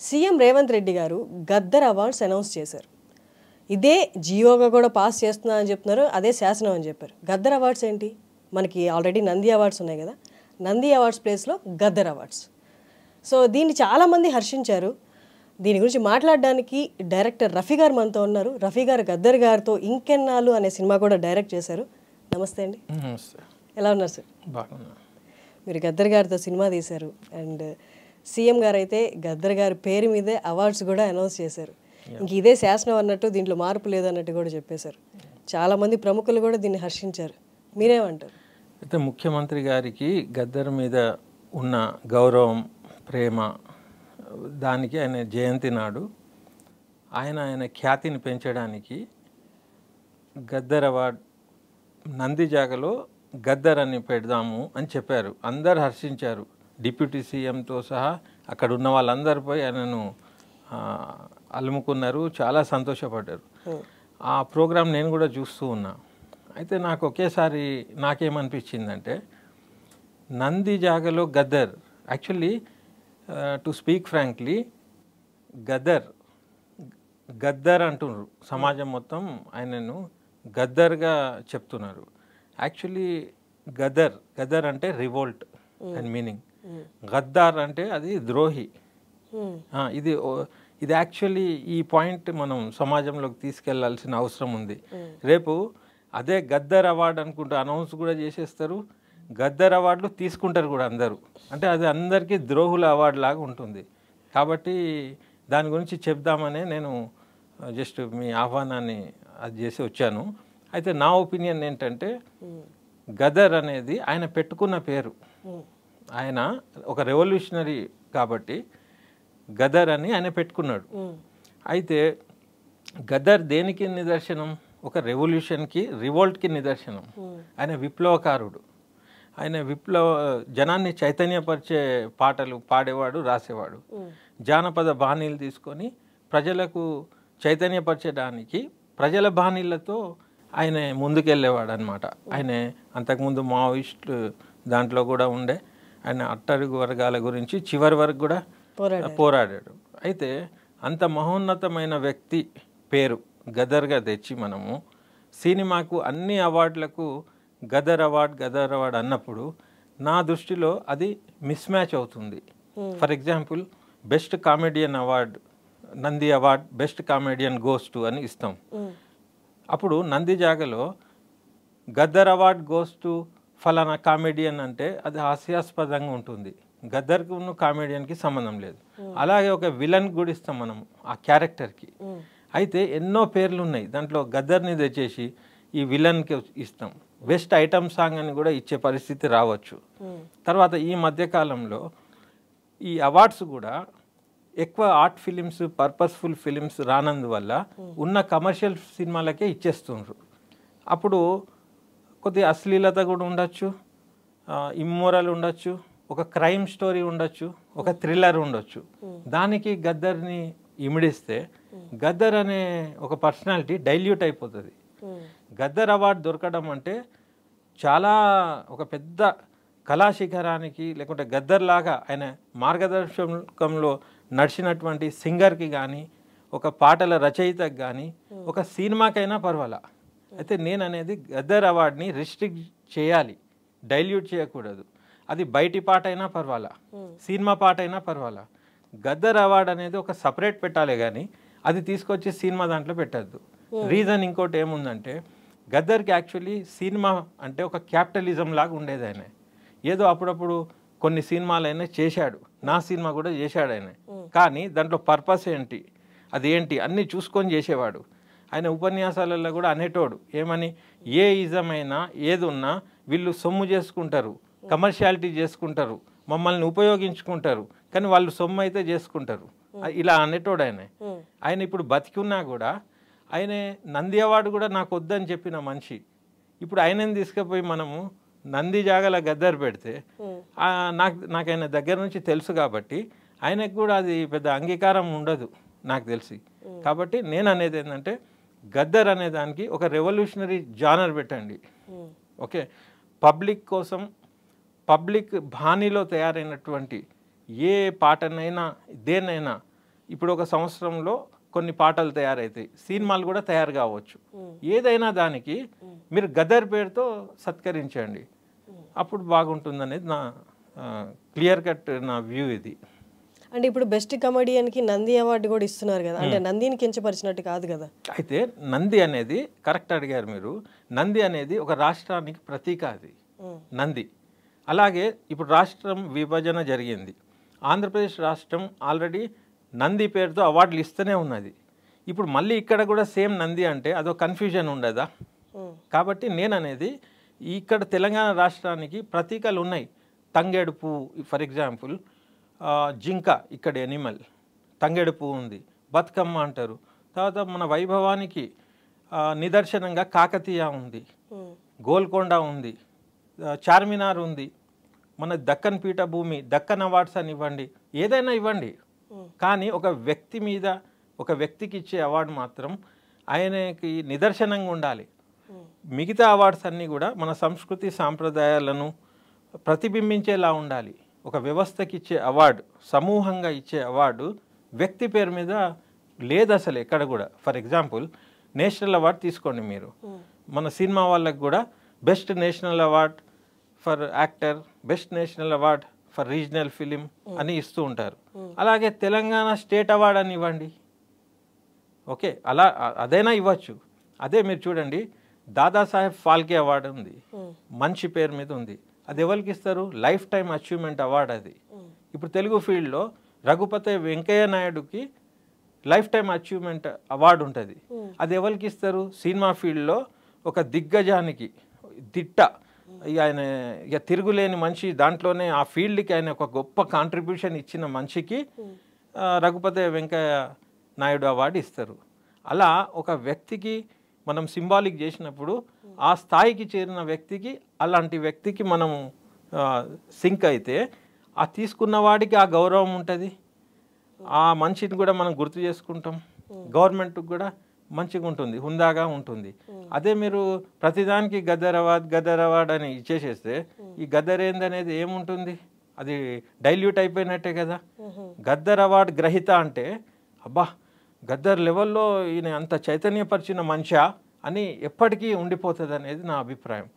CM Revanth Reddy గారు Gaddar awards announce చేశారు. ఇదే జియోగా కూడా పాస్ చేస్తున్నా అని చెప్తున్నారు, అదే శాసనం అని చెప్పారు. గద్దర్ అవార్డ్స్ ఏంటి? మనకి ఆల్రెడీ నంది అవార్డ్స్ ఉన్నాయి కదా, నంది అవార్డ్స్ ప్లేస్లో గద్దర్ అవార్డ్స్. సో దీన్ని చాలామంది హర్షించారు. దీని గురించి మాట్లాడడానికి డైరెక్టర్ రఫీ గారు మనతో ఉన్నారు. రఫీ గారు గద్దర్ గారితో ఇంకెన్నాళ్ళు అనే సినిమా కూడా డైరెక్ట్ చేశారు. నమస్తే అండి. ఎలా ఉన్నారు సార్? మీరు గద్దర్ గారితో సినిమా తీశారు అండ్ సీఎం గారు అయితే గద్దర్ గారి పేరు మీదే అవార్డ్స్ కూడా అనౌన్స్ చేశారు. ఇంక ఇదే శాసనం అన్నట్టు, దీంట్లో మార్పు లేదన్నట్టు కూడా చెప్పేశారు. చాలామంది ప్రముఖులు కూడా దీన్ని హర్షించారు. మీరేమంటారు? అయితే ముఖ్యమంత్రి గారికి గద్దర్ మీద ఉన్న గౌరవం, ప్రేమ, దానికి ఆయన జయంతి నాడు ఆయన ఖ్యాతిని పెంచడానికి గద్దర్ అవార్డ్ నంది జాగలో గద్దర్ అని పెడదాము అని చెప్పారు. అందరు హర్షించారు. డిప్యూటీ సీఎంతో సహా అక్కడ ఉన్న వాళ్ళందరిపై ఆయనను అలుముకున్నారు, చాలా సంతోషపడ్డారు. ఆ ప్రోగ్రాం నేను కూడా చూస్తూ ఉన్నా. అయితే నాకు ఒకేసారి నాకేమనిపించిందంటే, నంది జాగలో Gaddar, actually to speak frankly, Gaddar అంటున్నారు. సమాజం మొత్తం ఆయనను గద్దర్గా చెప్తున్నారు. యాక్చువల్లీ గద్దర్ అంటే రివోల్ట్ అండ్ మీనింగ్. గద్దార్ అంటే అది ద్రోహి. ఇది యాక్చువల్లీ ఈ పాయింట్ మనం సమాజంలోకి తీసుకెళ్లాల్సిన అవసరం ఉంది. రేపు అదే గద్దర్ అవార్డు అనుకుంటూ అనౌన్స్ కూడా చేసేస్తారు, గద్దర్ అవార్డులు తీసుకుంటారు కూడా అందరూ. అంటే అది అందరికీ ద్రోహుల అవార్డు లాగా ఉంటుంది. కాబట్టి దాని గురించి చెప్దామనే నేను జస్ట్ మీ ఆహ్వానాన్ని అది చేసి వచ్చాను. అయితే నా ఒపీనియన్ ఏంటంటే, గద్దర్ అనేది ఆయన పెట్టుకున్న పేరు. ఆయన ఒక రెవల్యూషనరీ కాబట్టి గద్దర్ అని ఆయన పెట్టుకున్నాడు. అయితే గద్దర్ దేనికి నిదర్శనం? ఒక రెవల్యూషన్కి, రివోల్ట్కి నిదర్శనం. ఆయన విప్లవకారుడు. ఆయన జనాన్ని చైతన్యపరిచే పాటలు పాడేవాడు, రాసేవాడు. జానపద బాణీలు తీసుకొని ప్రజలకు చైతన్యపరచడానికి ప్రజల బాణీలతో ఆయన ముందుకెళ్ళేవాడు అనమాట. ఆయన అంతకుముందు మావోయిస్టులు దాంట్లో కూడా ఉండే. ఆయన అట్టడుగు వర్గాల గురించి చివరి వరకు కూడా పోరాడాడు. అయితే అంత మహోన్నతమైన వ్యక్తి పేరు గద్దర్గా తెచ్చి మనము సినిమాకు అన్ని అవార్డులకు గద్దర్ అవార్డ్ అన్నప్పుడు నా దృష్టిలో అది మిస్ మ్యాచ్ అవుతుంది. For example, best comedian award, Nandi award best comedian goes to అని ఇస్తాం. అప్పుడు నంది జాగలో గద్దర్ అవార్డ్ గోస్ టు ఫలానా కామెడియన్ అంటే అది హాస్యాస్పదంగా ఉంటుంది. గద్దర్కి ఉన్న కామెడియన్కి సంబంధం లేదు. అలాగే ఒక విలన్ కూడా ఇస్తాం మనం ఆ క్యారెక్టర్కి. అయితే ఎన్నో పేర్లు ఉన్నాయి, దాంట్లో గద్దర్ని తెచ్చేసి ఈ విలన్కి ఇస్తాం. బెస్ట్ ఐటమ్ సాంగ్ అని కూడా ఇచ్చే పరిస్థితి రావచ్చు. తర్వాత ఈ మధ్యకాలంలో ఈ అవార్డ్స్ కూడా ఎక్కువ ఆర్ట్ ఫిలిమ్స్, పర్పస్ఫుల్ ఫిలిమ్స్ రానందువల్ల ఉన్న కమర్షియల్ సినిమాలకే ఇచ్చేస్తుండ్రు. అప్పుడు కొద్దిగా అశ్లీలత కూడా ఉండొచ్చు, ఇమ్మోరల్ ఉండొచ్చు, ఒక క్రైమ్ స్టోరీ ఉండొచ్చు, ఒక థ్రిల్లర్ ఉండొచ్చు. దానికి గద్దర్ని ఇమిడిస్తే గద్దర్ అనే ఒక పర్సనాలిటీ డైల్యూట్ అయిపోతుంది. గద్దర్ అవార్డు దొరకడం అంటే చాలా ఒక పెద్ద కళాశిఖరానికి, లేకుంటే గద్దర్ లాగా ఆయన మార్గదర్శకంలో నడిచినటువంటి సింగర్కి కానీ, ఒక పాటల రచయితకి కానీ, ఒక సినిమాకైనా పర్వాలా. అయితే నేను అనేది గద్దర్ అవార్డుని రిస్ట్రిక్ట్ చేయాలి, డైల్యూట్ చేయకూడదు. అది బయటి పాట అయినా పర్వాలా, సినిమా పాట అయినా పర్వాలా. గద్దర్ అవార్డు అనేది ఒక సపరేట్ పెట్టాలి, కానీ అది తీసుకొచ్చి సినిమా దాంట్లో పెట్టద్దు. రీజన్ ఇంకోటి ఏముందంటే, గద్దర్కి యాక్చువల్లీ సినిమా అంటే ఒక క్యాపిటలిజం లాగా ఉండేది. ఆయన ఏదో అప్పుడప్పుడు కొన్ని సినిమాలైనా చేశాడు, నా సినిమా కూడా చేశాడు ఆయన. కానీ దాంట్లో పర్పస్ ఏంటి, అది ఏంటి అన్నీ చూసుకొని చేసేవాడు. ఆయన ఉపన్యాసాలలో కూడా అనేటోడు ఏమని, ఏ ఇజం అయినా ఏది ఉన్నా వీళ్ళు సొమ్ము చేసుకుంటారు, కమర్షియాలిటీ చేసుకుంటారు, మమ్మల్ని ఉపయోగించుకుంటారు, కానీ వాళ్ళు సొమ్ము అయితే చేసుకుంటారు, ఇలా అనేటోడు ఆయన. ఆయన ఇప్పుడు బతికున్నా కూడా ఆయన నంది అవార్డు కూడా నాకు వద్దని చెప్పిన మనిషి. ఇప్పుడు ఆయనని తీసుకుపోయి మనము నంది జాగల గద్దర్ పెడితే నాకు ఆయన దగ్గర నుంచి తెలుసు కాబట్టి ఆయనకు కూడా అది పెద్ద అంగీకారం ఉండదు నాకు తెలిసి. కాబట్టి నేను అనేది ఏంటంటే, గద్దర్ అనే దానికి ఒక రెవల్యూషనరీ జానర్ పెట్టండి. ఓకే, పబ్లిక్ కోసం, పబ్లిక్ బాణీలో తయారైనటువంటి ఏ పాటనైనా దేన్నైనా ఇప్పుడు ఒక సంవత్సరంలో కొన్ని పాటలు తయారవుతాయి, సినిమాలు కూడా తయారు కావచ్చు. ఏదైనా దానికి మీరు గదర్ పేరుతో సత్కరించండి, అప్పుడు బాగుంటుందనేది నా క్లియర్ కట్ నా వ్యూ ఇది. అంటే ఇప్పుడు బెస్ట్ కమెడియన్కి నంది అవార్డు కూడా ఇస్తున్నారు కదా, అంటే నందిని కించపరిచినట్టు కాదు కదా. అయితే నంది అనేది కరెక్ట్ అడిగారు మీరు. నంది అనేది ఒక రాష్ట్రానికి ప్రతీక, అది నంది. అలాగే ఇప్పుడు రాష్ట్రం విభజన జరిగింది, ఆంధ్రప్రదేశ్ రాష్ట్రం ఆల్రెడీ నంది పేరుతో అవార్డులు ఇస్తూనే ఉన్నది. ఇప్పుడు మళ్ళీ ఇక్కడ కూడా సేమ్ నంది అంటే అదో కన్ఫ్యూజన్ ఉండదా? కాబట్టి నేను అనేది ఇక్కడ తెలంగాణ రాష్ట్రానికి ప్రతీకలు ఉన్నాయి. తంగేడు పువ్వు ఫర్ ఎగ్జాంపుల్, జింక ఇక్కడ ఎనిమల్, తంగేడు పువ్వు ఉంది, బతుకమ్మ అంటారు. తర్వాత మన వైభవానికి నిదర్శనంగా కాకతీయ ఉంది, గోల్కొండ ఉంది, చార్మినార్ ఉంది, మన దక్కన్ పీఠభూమి, దక్కన్ అవార్డ్స్ అని ఇవ్వండి, ఏదైనా ఇవ్వండి. కానీ ఒక వ్యక్తి మీద, ఒక వ్యక్తికి ఇచ్చే అవార్డు మాత్రం ఆయనకి నిదర్శనంగా ఉండాలి. మిగతా అవార్డ్స్ అన్నీ కూడా మన సంస్కృతి సాంప్రదాయాలను ప్రతిబింబించేలా ఉండాలి. ఒక వ్యవస్థకి ఇచ్చే అవార్డు, సమూహంగా ఇచ్చే అవార్డు వ్యక్తి పేరు మీద లేదు అసలు ఎక్కడ కూడా. ఫర్ ఎగ్జాంపుల్ నేషనల్ అవార్డు తీసుకోండి మీరు, మన సినిమా వాళ్ళకి కూడా best national award for actor, best national award for regional film అని ఇస్తూ ఉంటారు. అలాగే తెలంగాణ స్టేట్ అవార్డ్ అని ఇవ్వండి, ఓకే, అలా అదైనా ఇవ్వచ్చు. అదే మీరు చూడండి, దాదాసాహెబ్ ఫాల్కే అవార్డు ఉంది, మంచి పేరు మీద ఉంది. అది ఎవరికి ఇస్తారు? లైఫ్ టైం అచీవ్మెంట్ అవార్డు అది. ఇప్పుడు తెలుగు ఫీల్డ్లో రఘుపతి వెంకయ్య నాయుడుకి లైఫ్ టైం అచీవ్మెంట్ అవార్డు ఉంటుంది. అది ఎవరికి ఇస్తారు? సినిమా ఫీల్డ్లో ఒక దిగ్గజానికి, దిట్ట, ఆయన ఇక తిరుగులేని మనిషి, దాంట్లోనే ఆ ఫీల్డ్కి ఆయన ఒక గొప్ప కాంట్రిబ్యూషన్ ఇచ్చిన మనిషికి రఘుపతి వెంకయ్య నాయుడు అవార్డు ఇస్తారు. అలా ఒక వ్యక్తికి మనం సింబాలిక్ చేసినప్పుడు ఆ స్థాయికి చేరిన వ్యక్తికి, అలాంటి వ్యక్తికి మనం సింక్ అయితే ఆ తీసుకున్న వాడికి ఆ గౌరవం ఉంటుంది, ఆ మనిషిని కూడా మనం గుర్తు చేసుకుంటాం, గవర్నమెంట్కి కూడా మంచిగా ఉంటుంది, హుందాగా ఉంటుంది. అదే మీరు ప్రతిదానికి గదర్ అవార్డ్ అని ఇచ్చేసేస్తే ఈ గదర్ ఏందనేది ఏముంటుంది? అది డైల్యూట్ అయిపోయినట్టే కదా. గద్దర్ అవార్డ్ గ్రహీత అంటే అబ్బా గద్దర్ లెవెల్లో ఈయన అంత చైతన్యపరిచిన మనిషా అని ఎప్పటికీ ఉండిపోతుంది అనేది నా అభిప్రాయం.